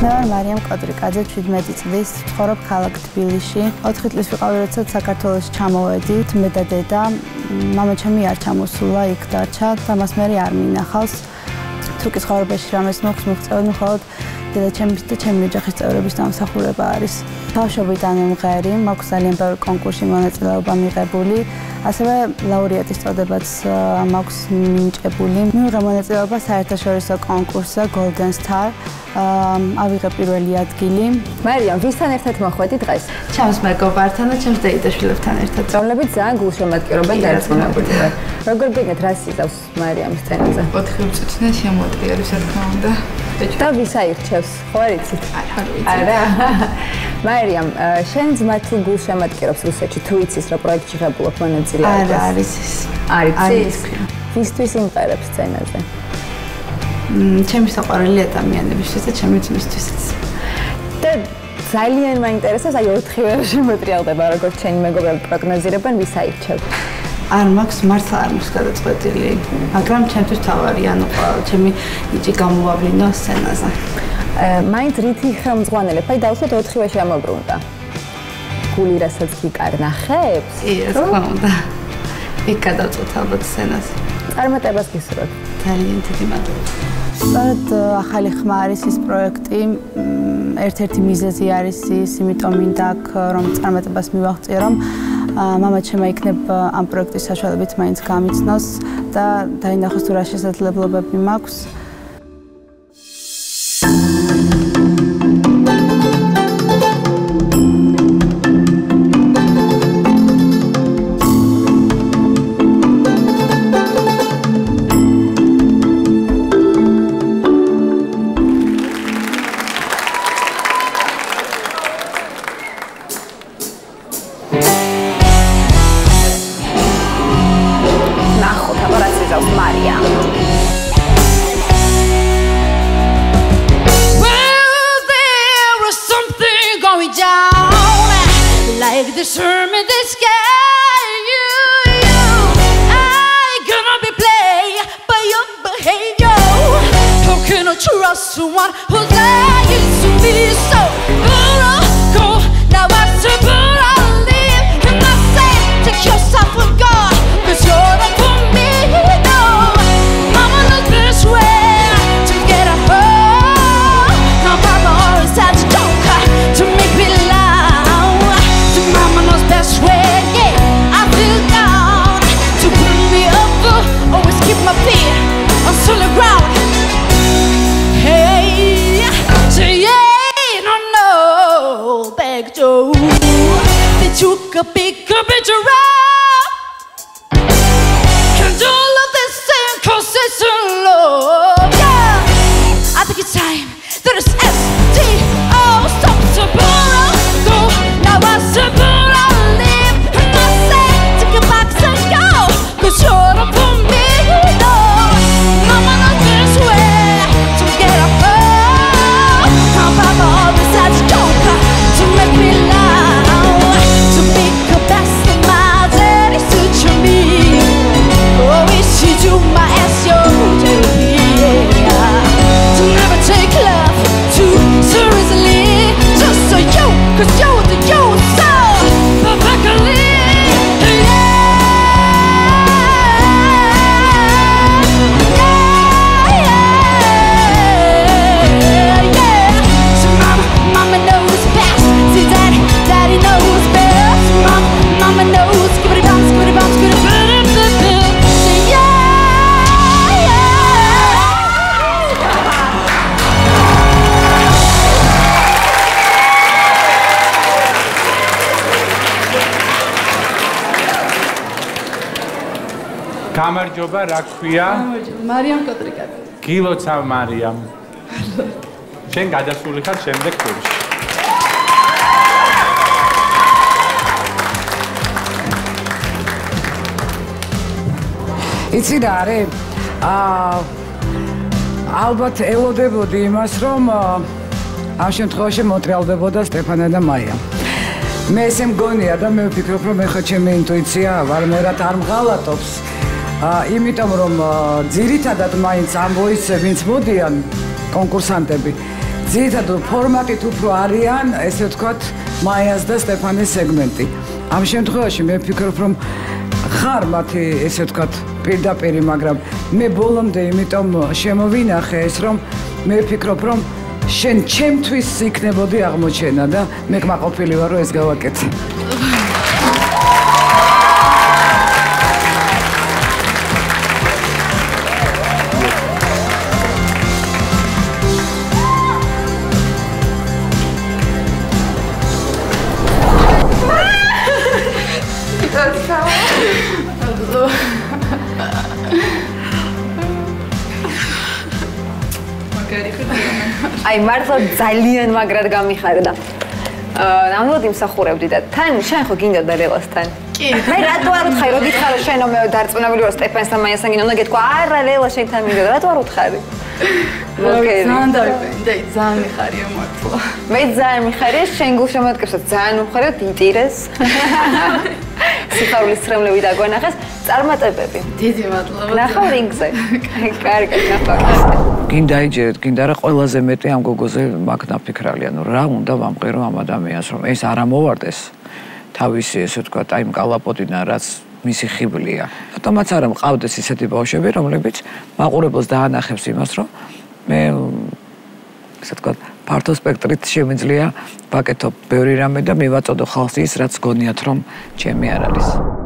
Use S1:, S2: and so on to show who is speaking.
S1: მე ვარ მარიამ კოდრიკაძე, 17 წლის, ვცხოვრობ ქალაქ თბილისში. 4 წლის ვიყავი, როდესაც საქართველოში ჩამოვედით, მე და დედა. მამაჩემი არ ჩამოსულა, იქ დარჩა და მას მე არ მინახავს. თუ კი ცხოვრებაში რამეს მოხს, მიღწევდი მხოლოდ დედაჩემის და ჩემი ოჯახის წევრების დამსახურება არის. ბავშვობიდან მომღერი, მაქვს ძალიან ბევრი კონკურსში მონაწილეობა მიღებული, ასევე ლაურეატის წოდებაც მაქვს მინიჭებული. მიუღია მონაწილეობა საერთაშორისო კონკურსზე Golden Star. ავიღე პირველი ადგილი.
S2: მარიამ, ვისთან ერთად მოხვედი დღეს?
S1: ჩემს მეგობართან და ჩემს დეიდაშვილებთან ერთად.
S2: რომლებიც ძალიან გულშემატკივრობენ და ერწყმებოდნენ. როგორ გიგეთ რა სიზავს მარიამის სცენაზე?
S3: 4 წუთი შემოდგერის რა თქმა უნდა.
S2: და ვის აირჩევს? ხო არ იცით?
S3: არა.
S2: მარიამ, შენ ძმა თუ გულშემატკივრობს რუსეთში, თუ იცის რა პროექტში ღებულობ მონაწილეობას?
S1: არა, არის ის.
S2: არ იცის? ვისთვის იმყარებს სცენაზე?
S1: ჩემი საყვარელი ადამიანებისთვის და ჩემი ძმისთვისაც.
S2: და ძალიან მაინტერესებს, აი 4-ვე შემოტრიალდება, როგორც ჩემი მეგობრები პროგნოზირებენ, ვის აირჩევ?
S1: არ მაქვს მართლა არ მაქვს გადაწყვეტილი, მაგრამ ჩემთვის თავარი, ანუ ჩემი ნიჭი გამოვავლინო სცენაზე.
S2: მაინც რითი ხელმძღვანელებ? აი დავუშვათ 4-ვე შემოbrunდა. გული რასაც გიკარნახებს?
S1: კი, რა თქმა უნდა. იქ გადავწყვეტ ალბათ სცენაზე.
S2: წარმატებას გისურვებ.
S1: ძალიან დიდი მადლობა. სწორედ ახალი ხმა არის ის პროექტი, ერთ-ერთი მიზეზი არის ის, იმიტომ მინდა აქ რომ წარმატებას მივაღწიო, რომ მამაჩემმა იქნება ამ პროექტის საშუალებით მაინც გამიცნოს და დაინახოს თუ რა შესაძლებლობები მაქვს.
S4: Someone who's lying to me so go now I suppose I'll leave and I say take yourself with God cause you're the for me no mama knows best way to get a home now papa always had to joke to make me laugh so mama knows best way yeah I feel down to bring me up always keep my feet on solid ground. Hey, say yeah, no, back Joe. They took a bigger picture out. Can't all of this thing cause it's a love. Yeah, I think it's time that it's S-T-O. Stop to go. Now I suppose I'll leave. And I say, take it back and go. Cause you're the for me, no. Mama knows this way. To make me laugh, to make the best of my day, suit me. Oh, we should do my S.O.J.P. To never take love too seriously, just so you, cause you're the you so perfectly. Mama knows, give it a bounce, give it a bounce, give it a bounce. Say yeah,
S5: გამარჯობა, რა ქვია?
S1: გამარჯობა, მარიამ კოდრიკაძე.
S5: გილოცავ მარიამ. შენ გადასული ხარ შემდეგ ტურში.
S6: იცი რა არის? ალბათ ელოდებოდი იმას, რომ ამ შემთხვევაში მოტრიალდებოდა სტეფანე და მაია. მე ესე მგონია და მე ვფიქრობ, რომ ეხლა ჩემი ინტუიცია ვარმერად არ მღალატობს. იმიტომ რომ ძირითადად მაინც ამ ვოისზე ვინც მოდიან კონკურსანტები ძირითადად ფორმატით უფრო არიან, ესე ვთქვათ, მაიას და სტეფანეს სეგმენტი. ამ შემთხვევაში მე ვფიქრობ, რომ ხარ მათი, ესე ვთქვათ, პირდაპირი, მაგრამ მე ბოლომდე იმიტომ შემოვინახე ეს, რომ მე ვფიქრობ, რომ შენ ჩემთვის იქნებოდი აღმოჩენა და მე კმაყოფილი ვარ, რომ ეს გავაკეთე.
S2: აი მართლა ძალიან მაგრად გამიხარდა. ნამდვილად იმსახურებდი და თან შენ ხო გინდოდა ლელასთან? კი. მე რატო არ ვთხარი, რომ გითხარო შენო მე დარწმუნებული ვარ სტეფანსთან მაიასთან გინდა, უნდა გეთქვა არა ლელა შენთან მინდოდა, რატო არ ვთხარი?
S3: ძალიან დავიფენდი, ძალიან მიხარია მართლა.
S2: მე ძალიან მიხარია, შენ გულშემატკივრსაც ძალიან მომხარია, ინტერეს. სიხარულის ცრემლები დაგვანახეს, წარმატებები.
S3: დიდი მადლობა.
S2: ნახავ რინგზე. კარგად ნახავ.
S6: გინდა იჯერეთ, გინდა რა ყველაზე მეტი ამ გოგოზე მაგ ნაფიქრალია, ნუ რა უნდა ვამყირო ამ ადამიანს, რომ ეს არ ამოვარდეს თავისი, ესე ვთქვათ, აი მკალაპოტიდან, რაც მისი ხიბლია. რატომაც არ მყავდეს ისეთი ბავშვები, რომლებიც მაყურებელს დაანახებს იმას, რომ მე ესე ვთქვათ, ფართო სპექტრით შემიძლია ვაკეთო ბევრი რამე და მივაწოდო ხალხს ის, რაც გონიათ, რომ ჩემი არ არის.